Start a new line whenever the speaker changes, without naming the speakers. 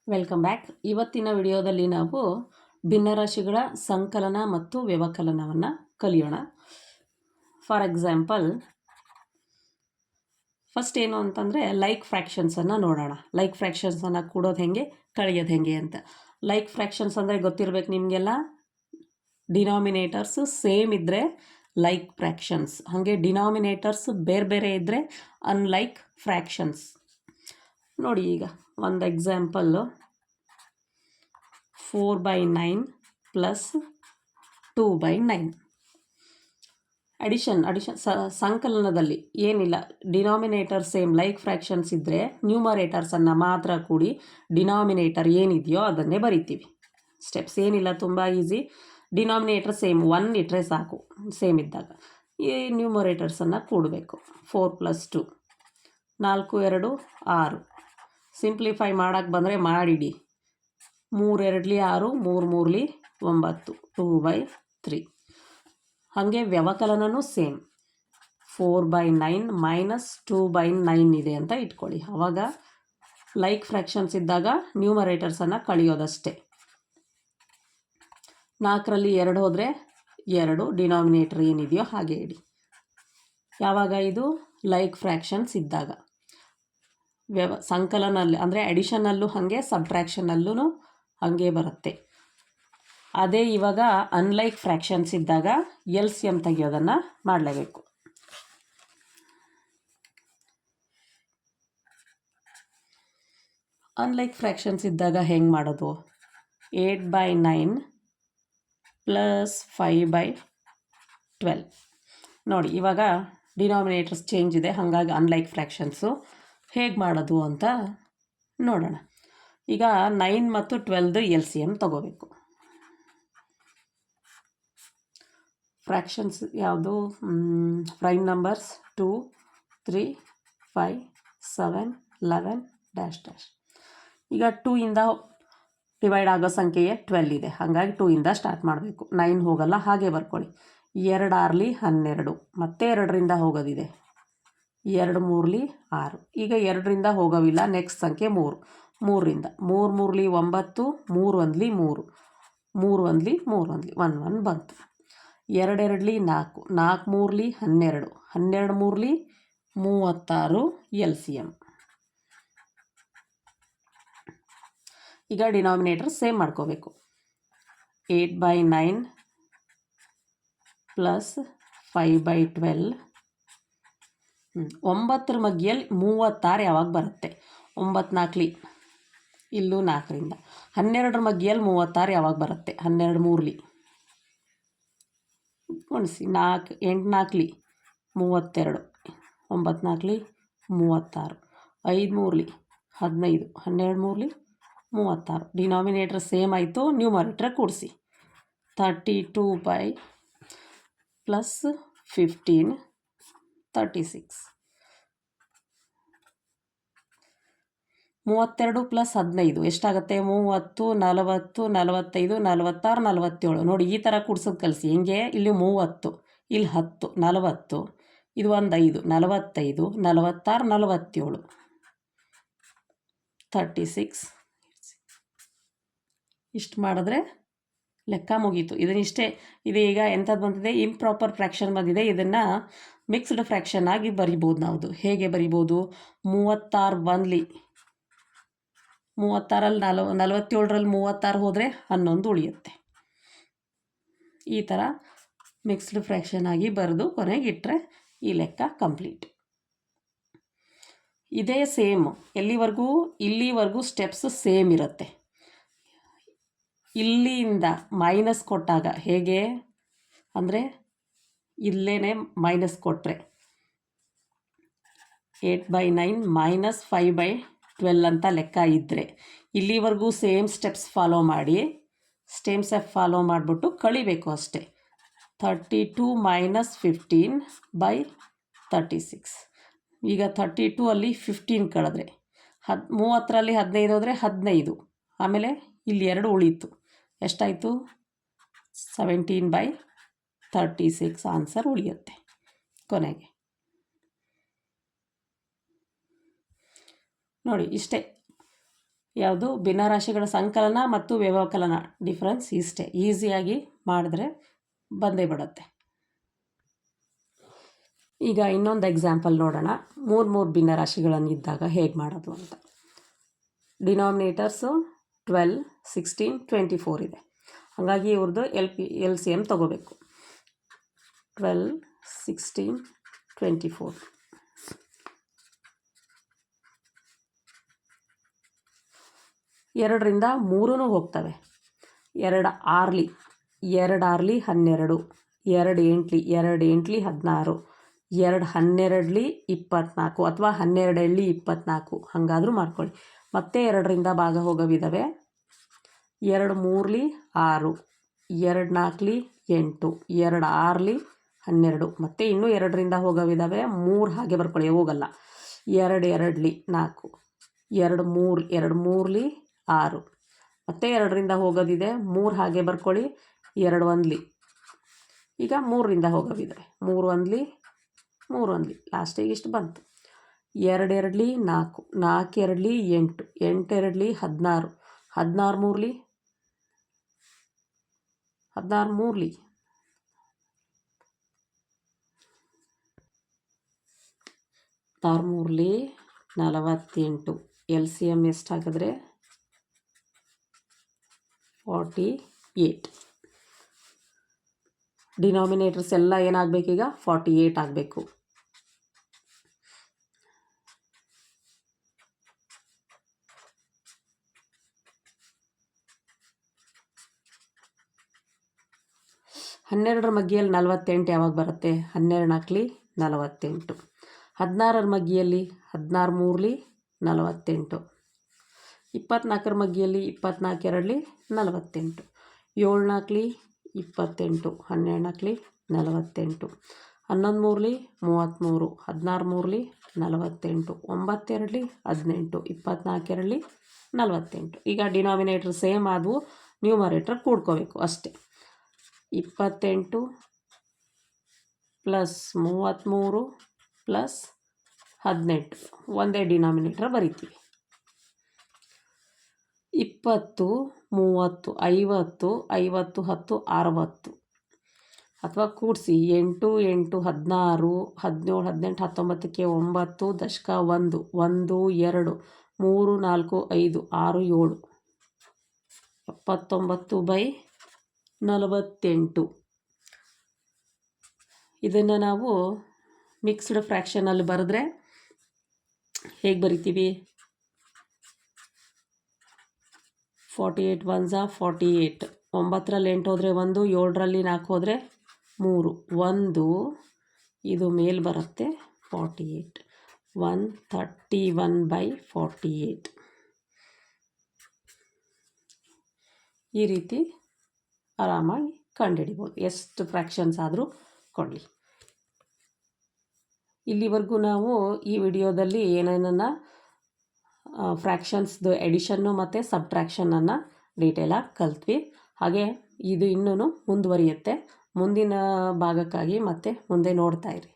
Welcome back. ಇವತ್ತಿನ ವಿಡಿಯೋದಲ್ಲಿ ನಾವು ಭಿನ್ನರಾಶಿಗಳ ಸಂಕಲನ ಮತ್ತು ವ್ಯವಕಲನವನ್ನು ಕಲಿಯೋಣ. ಫಾರ್ ಎಕ್ಸಾಂಪಲ್, ಫಸ್ಟ್ ಏನು ಅಂತಂದರೆ ಲೈಕ್ ಫ್ರ್ಯಾಕ್ಷನ್ಸನ್ನು ನೋಡೋಣ. ಲೈಕ್ ಫ್ರ್ಯಾಕ್ಷನ್ಸನ್ನು ಕೂಡೋದು ಹೆಂಗೆ, ಕಳೆಯೋದು ಹೆಂಗೆ ಅಂತ. ಲೈಕ್ ಫ್ರ್ಯಾಕ್ಷನ್ಸ್ ಅಂದರೆ ಗೊತ್ತಿರಬೇಕು ನಿಮಗೆಲ್ಲ. ಡಿನಾಮಿನೇಟರ್ಸ್ ಸೇಮ್ ಇದ್ದರೆ ಲೈಕ್ ಫ್ರ್ಯಾಕ್ಷನ್ಸ್, ಹಾಗೆ ಡಿನಾಮಿನೇಟರ್ಸ್ ಬೇರೆ ಬೇರೆ ಇದ್ದರೆ ಅನ್ಲೈಕ್ ಫ್ರ್ಯಾಕ್ಷನ್ಸ್. ನೋಡಿ, ಈಗ ಒಂದು ಎಕ್ಸಾಂಪಲ್ಲು 4/9 ಪ್ಲಸ್ 2/9. ಅಡಿಷನ್ ಸಂಕಲನದಲ್ಲಿ ಏನಿಲ್ಲ, ಡಿನಾಮಿನೇಟರ್ ಸೇಮ್ ಲೈಕ್ ಫ್ರ್ಯಾಕ್ಷನ್ಸ್ ಇದ್ದರೆ ನ್ಯೂಮರೇಟರ್ಸನ್ನು ಮಾತ್ರ ಕೂಡಿ ಡಿನಾಮಿನೇಟರ್ ಏನಿದೆಯೋ ಅದನ್ನೇ ಬರಿತೀವಿ. ಸ್ಟೆಪ್ಸ್ ಏನಿಲ್ಲ, ತುಂಬ ಈಸಿ. ಡಿನಾಮಿನೇಟರ್ ಸೇಮ್ 1 ಇಟ್ಟರೆ ಸಾಕು. ಸೇಮ್ ಇದ್ದಾಗ ಈ ನ್ಯೂಮರೇಟರ್ಸನ್ನು ಕೂಡಬೇಕು. 4 + 2 4 2 6. ಸಿಂಪ್ಲಿಫೈ ಮಾಡೋಕ್ಕೆ ಬಂದರೆ ಮಾಡಿಡಿ. 3 2 6, 3 3 9, 2/3. ಹಾಗೆ ವ್ಯವಕಲನೂ ಸೇಮ್ 4/9 ಮೈನಸ್ 2/9 ಇದೆ ಅಂತ ಇಟ್ಕೊಳ್ಳಿ. ಆವಾಗ ಲೈಕ್ ಫ್ರ್ಯಾಕ್ಷನ್ಸ್ ಇದ್ದಾಗ ನ್ಯೂಮರೇಟರ್ಸನ್ನು ಕಳೆಯೋದಷ್ಟೇ. 4ರಲ್ಲಿ 2 ಹೋದರೆ 2, ಡಿನಾಮಿನೇಟರ್ ಏನಿದೆಯೋ ಹಾಗೆ ಇಡಿ. ಯಾವಾಗ ಇದು ಲೈಕ್ ಫ್ರ್ಯಾಕ್ಷನ್ಸ್ ಇದ್ದಾಗ. ಸಂಕಲನಲ್ಲಿ ಅಂದರೆ ಅಡಿಷನಲ್ಲೂ ಹಾಗೆ, ಸಬ್ಟ್ರ್ಯಾಕ್ಷನಲ್ಲೂ ಹಾಗೆ ಬರುತ್ತೆ. ಅದೇ ಇವಾಗ ಅನ್ಲೈಕ್ ಫ್ರ್ಯಾಕ್ಷನ್ಸ್ ಇದ್ದಾಗ LCM ತೆಗೆಯೋದನ್ನು ಮಾಡಲೇಬೇಕು. ಅನ್ಲೈಕ್ ಫ್ರ್ಯಾಕ್ಷನ್ಸ್ ಇದ್ದಾಗ ಹೆಂಗೆ ಮಾಡೋದು? 8/9 ಪ್ಲಸ್ 5/12. ನೋಡಿ, ಇವಾಗ ಡಿನಾಮಿನೇಟರ್ಸ್ ಚೇಂಜ್ ಇದೆ, ಹಾಗಾಗಿ ಅನ್ಲೈಕ್ ಫ್ರ್ಯಾಕ್ಷನ್ಸು ಹೇಗೆ ಮಾಡೋದು ಅಂತ ನೋಡೋಣ. ಈಗ 9 ಮತ್ತು 12 LCM ತಗೋಬೇಕು. ಫ್ರ್ಯಾಕ್ಷನ್ಸ್ ಯಾವುದು? Prime numbers 2, 3, 5, 7, 11 dash dash. ಈಗ 2 ಇಂದ ಡಿವೈಡ್ ಆಗೋ ಸಂಖ್ಯೆಯೇ 12 ಇದೆ, ಹಾಗಾಗಿ 2 ಇಂದ ಸ್ಟಾರ್ಟ್ ಮಾಡಬೇಕು. 9 ಹೋಗಲ್ಲ, ಹಾಗೆ ಬರ್ಕೊಳ್ಳಿ. 2 6 12, ಮತ್ತೆ 2ರಿಂದ ಹೋಗೋದಿದೆ. 2 3 6. ಈಗ 2ರಿಂದ ಹೋಗೋವಿಲ್ಲ, ನೆಕ್ಸ್ಟ್ ಸಂಖ್ಯೆ 3. 3ರಿಂದ 3 3 9, 3 1 3, 3 1 3 1 1 1 ಬಂತು. 2 2 4, 4 3 12, 12 3 36 LCM. ಈಗ ಡಿನಾಮಿನೇಟರ್ ಸೇಮ್ ಮಾಡ್ಕೋಬೇಕು. 8/9 ಪ್ಲಸ್ 5/12. 9ರ ಮಗ್ಗಿಯಲ್ಲಿ 36 ಯಾವಾಗ ಬರುತ್ತೆ? 9 4 ಇಲ್ಲೂ 4ರಿಂದ. 12ರ ಮಗ್ಗಿಯಲ್ಲಿ 36 ಯಾವಾಗ ಬರುತ್ತೆ? 12 3 ಗುಣಿಸಿ. 4 8 4 32, 9 4 36, 5 3 15, 12 3 36. ಡಿನಾಮಿನೇಟರ್ ಸೇಮ್ ಆಯಿತು, ನ್ಯೂಮರೇಟರ್ ಕೂಡಿಸಿ. 32 ಪ್ಲಸ್ 15 36. 32 ಪ್ಲಸ್ 15 ಎಷ್ಟಾಗುತ್ತೆ? 30 40 45 46 47. ನೋಡಿ, ಈ ಥರ ಕೂಡ್ಸೋದು ಕಲಿಸಿ. ಹಿಂಗೆ ಇಲ್ಲಿ 30, ಇಲ್ಲಿ 10, 40, ಇದು ಒಂದು 5, 45 46 47 36. ಇಷ್ಟು ಮಾಡಿದ್ರೆ ಲೆಕ್ಕ ಮುಗೀತು. ಇದನ್ನಿಷ್ಟೇ. ಇದು ಈಗ ಎಂಥದ್ದು ಬಂದಿದೆ? ಇಂಪ್ರಾಪರ್ ಫ್ರ್ಯಾಕ್ಷನ್ ಬಂದಿದೆ. ಇದನ್ನು ಮಿಕ್ಸ್ಡ್ ಫ್ರ್ಯಾಕ್ಷನ್ ಆಗಿ ಬರಿಬೋದು ನಾವು. ಹೇಗೆ ಬರಿಬೋದು? 36 1 36ರಲ್ಲಿ 47ರಲ್ಲಿ 36 ಹೋದರೆ 11 ಉಳಿಯುತ್ತೆ. ಈ ಥರ ಮಿಕ್ಸ್ಡ್ ಫ್ರ್ಯಾಕ್ಷನ್ ಆಗಿ ಬರೆದು ಕೊನೆಗಿಟ್ಟರೆ ಈ ಲೆಕ್ಕ ಕಂಪ್ಲೀಟ್. ಇದೇ ಸೇಮ್ ಎಲ್ಲಿವರೆಗೂ? ಇಲ್ಲಿವರೆಗೂ ಸ್ಟೆಪ್ಸ್ ಸೇಮ್ ಇರುತ್ತೆ. ಇಲ್ಲಿಂದ ಮೈನಸ್ ಕೊಟ್ಟಾಗ ಹೇಗೆ ಅಂದರೆ, ಇಲ್ಲೇ ಮೈನಸ್ ಕೊಟ್ಟರೆ 8/9 ಮೈನಸ್ 5/12 ಅಂತ ಲೆಕ್ಕ ಇದ್ದರೆ, ಇಲ್ಲಿವರೆಗೂ ಸೇಮ್ ಸ್ಟೆಪ್ಸ್ ಫಾಲೋ ಮಾಡಿ, ಫಾಲೋ ಮಾಡಿಬಿಟ್ಟು ಕಳಿಬೇಕು ಅಷ್ಟೇ. 32 ಮೈನಸ್ 15/36. ಈಗ 32 ಅಲ್ಲಿ 15 ಕಳೆದ್ರೆ 30ರಲ್ಲಿ 15 ಹೋದರೆ 15, ಆಮೇಲೆ ಇಲ್ಲಿ 2 ಉಳೀತು. ಎಷ್ಟಾಯಿತು? 17/36 ಆನ್ಸರ್ ಉಳಿಯುತ್ತೆ ಕೊನೆಗೆ. ನೋಡಿ, ಇಷ್ಟೇ. ಯಾವುದು ಭಿನ್ನರಾಶಿಗಳ ಸಂಕಲನ ಮತ್ತು ವ್ಯವಕಲನ ಡಿಫ್ರೆನ್ಸ್ ಇಷ್ಟೇ. ಈಸಿಯಾಗಿ ಮಾಡಿದ್ರೆ ಬಂದೇ ಬಿಡುತ್ತೆ. ಈಗ ಇನ್ನೊಂದು ಎಕ್ಸಾಂಪಲ್ ನೋಡೋಣ. ಮೂರು ಭಿನ್ನರಾಶಿಗಳನ್ನಿದ್ದಾಗ ಹೇಗೆ ಮಾಡೋದು ಅಂತ. ಡಿನಾಮಿನೇಟರ್ಸು 12, 16, 24 ಇದೆ. ಹಾಗಾಗಿ ಇವ್ರದ್ದು LCM ತಗೋಬೇಕು. 12, 16, 24. ಎರಡರಿಂದ 3 ಹೋಗ್ತವೆ. 2 ಆರ್ಲಿ 12, 2 8 16, 2 12 24 ಅಥವಾ 12 24 ಹಾಗಾದರೂ ಮಾಡ್ಕೊಳ್ಳಿ. ಮತ್ತೆ 2ರಿಂದ ಭಾಗ ಹೋಗೋವಿದ್ದಾವೆ. 2 3 6, 2 4 8, 2 6 12 ಮತ್ತೆ ಇನ್ನೂ 2ರಿಂದ ಹೋಗೋವಿದ್ದಾವೆ. 3 ಹಾಗೆ ಬರ್ಕೊಳ್ಳಿ, ಹೋಗಲ್ಲ. 2 2 4, 2 3 6 ಮತ್ತೆ 2ರಿಂದ ಹೋಗೋದಿದೆ. 3 ಹಾಗೆ ಬರ್ಕೊಳ್ಳಿ. 2 1 ಈಗ 3ರಿಂದ ಹೋಗೋವಿದೆ. 3 1 3 1 ಲಾಸ್ಟಿಗೆ ಇಷ್ಟು ಬಂತು. 2 2 4, 4 2 8, 8 2 16, 16 3 48. LCM ಎಷ್ಟಾಗಿದ್ರೆ 48. ಡಿನಾಮಿನೇಟರ್ಸ್ ಎಲ್ಲ ಏನಾಗಬೇಕೀಗ 48 ಆಗಬೇಕು. ಹನ್ನೆರಡರ ಮಗ್ಗಿಯಲ್ಲಿ 48 ಯಾವಾಗ ಬರುತ್ತೆ? 12 4 48. 16ರ ಮಗ್ಗಿಯಲ್ಲಿ 16 3 48. 24ರ ಮಗ್ಗಿಯಲ್ಲಿ 24 2 48. 7 4 28, 12 4 48, 11 3 33, 16 3 48, 9 2 18, 24 48. ಈಗ ಡಿನಾಮಿನೇಟರ್ ಸೇಮ್ ಆದವು, ನ್ಯೂಮರೇಟರ್ ಕೂಡ್ಕೋಬೇಕು ಅಷ್ಟೇ. 28 ಪ್ಲಸ್ 33 ಪ್ಲಸ್ 18 ಒಂದೇ ಡಿನಾಮಿನೇಟರ್ ಬರಿತೀವಿ. 20 30 50 50 10 60 ಅಥವಾ ಕೂಡಿಸಿ 8 8 16 17 18 19ಕ್ಕೆ 9 ದಶಕ 1 1 2 3 4 5 6 7 79/48. ಇದನ್ನು ನಾವು ಮಿಕ್ಸ್ಡ್ ಫ್ರ್ಯಾಕ್ಷನಲ್ಲಿ ಬರೆದ್ರೆ ಹೇಗೆ ಬರಿತೀವಿ? 48 1 48. 9ರಲ್ಲಿ 8 ಹೋದರೆ 1, 7ರಲ್ಲಿ 4 ಹೋದರೆ 3, 1 ಇದು ಮೇಲ್ ಬರುತ್ತೆ 48. 131/48. ಈ ರೀತಿ ಆರಾಮಾಗಿ ಕಂಡುಹಿಡಿಬೋದು, ಎಷ್ಟು ಫ್ರ್ಯಾಕ್ಷನ್ಸ್ ಆದರೂ ಕೊಡಲಿ. ಇಲ್ಲಿವರೆಗೂ ನಾವು ಈ ವಿಡಿಯೋದಲ್ಲಿ ಏನೇನನ್ನು ಫ್ರ್ಯಾಕ್ಷನ್ಸ್ದು ಎಡಿಷನ್ನು ಮತ್ತು ಸಬ್ಟ್ರ್ಯಾಕ್ಷನನ್ನು ಡೀಟೇಲಾಗಿ ಕಲ್ತ್ವಿ. ಹಾಗೆ ಇದು ಇನ್ನೂ ಮುಂದುವರಿಯುತ್ತೆ. ಮುಂದಿನ ಭಾಗಕ್ಕಾಗಿ ಮತ್ತೆ ಮುಂದೆ ನೋಡ್ತಾ ಇರಿ.